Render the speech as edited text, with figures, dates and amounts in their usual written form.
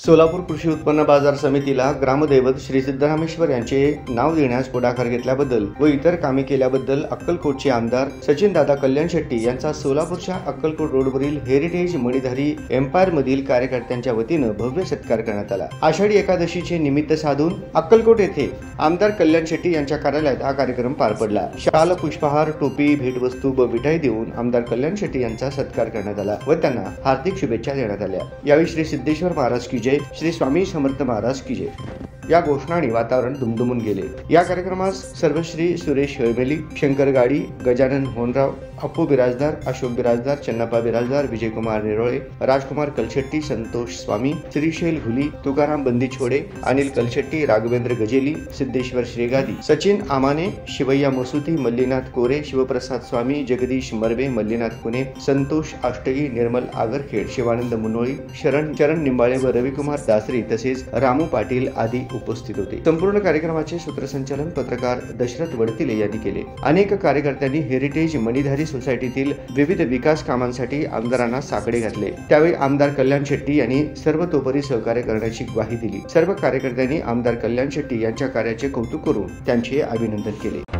सोलापूर कृषी उत्पन्न बाजार समितीला ग्रामदैवत श्री सिद्धरामेश्वर यांचे नाव देण्यास पुढाकार घेतल्याबद्दल व इतर कामे केल्याबद्दल अक्कलकोटचे आमदार सचिनदादा कल्याण शेट्टी यांचा सोलापूरच्या अक्कलकोट रोडवरील हेरिटेज मणिधारी एम्पायर मधील कार्यकर्त्यांच्या वतीनं भव्य सत्कार करण्यात आला। आषाढी एकादशीचे निमित्त साधून अक्कलकोट येथे आमदार कल्याण शेट्टी यांच्या कार्यालयात हा कार्यक्रम पार पडला। शाल, पुष्पहार, टोपी, भेटवस्तू व मिठाई देऊन आमदार कल्याण शेट्टी यांचा सत्कार करण्यात आला व त्यांना हार्दिक शुभेच्छा देण्यात आल्या। यावेळी श्री सिद्धेश्वर महाराज की जय, श्री स्वामी समर्थ महाराज की जय या घोषणांनी वातावरण दुमदुमून गेले। या कार्यक्रमास सर्वश्री सुरेश हळमेली, शंकर गाडी, गजानन होनराव, अप्पू बिराजदार, अशोक बिराजदार, चन्नाप्पा बिराजदार, विजयकुमार निरोळे, राजकुमार कलशेट्टी, संतोष स्वामी, श्रीशैल घुली, तुकाराम बंदीछोडे, अनिल कलशेट्टी, राघवेंद्र गजेली, सिद्धेश्वर श्रीगादी, सचिन आमाने, शिवय्या मसुती, मल्लीनाथ कोरे, शिवप्रसाद स्वामी, जगदीश मरबे, मल्लीनाथ पुणे, संतोष आष्टगी, निर्मल आगरखेड, शिवानंद मुनोळी, शरण निंबाळे व रविकुमार दासरी तसेच रामू पाटील आदी उपस्थित होते। संपूर्ण कार्यक्रमाचे सूत्रसंचालन पत्रकार दशरथ वडतिले यांनी केले। अनेक कार्यकर्त्यांनी हेरिटेज मणिधारी सोसायटीतील विविध विकास कामांसाठी आमदारांना साकडे घातले। त्यावेळी आमदार कल्याण शेट्टी यांनी सर्वतोपरी सहकार्य करण्याची ग्वाही दिली। सर्व कार्यकर्त्यांनी आमदार कल्याण शेट्टी यांच्या कार्याचे कौतुक करून त्यांचे अभिनंदन केले।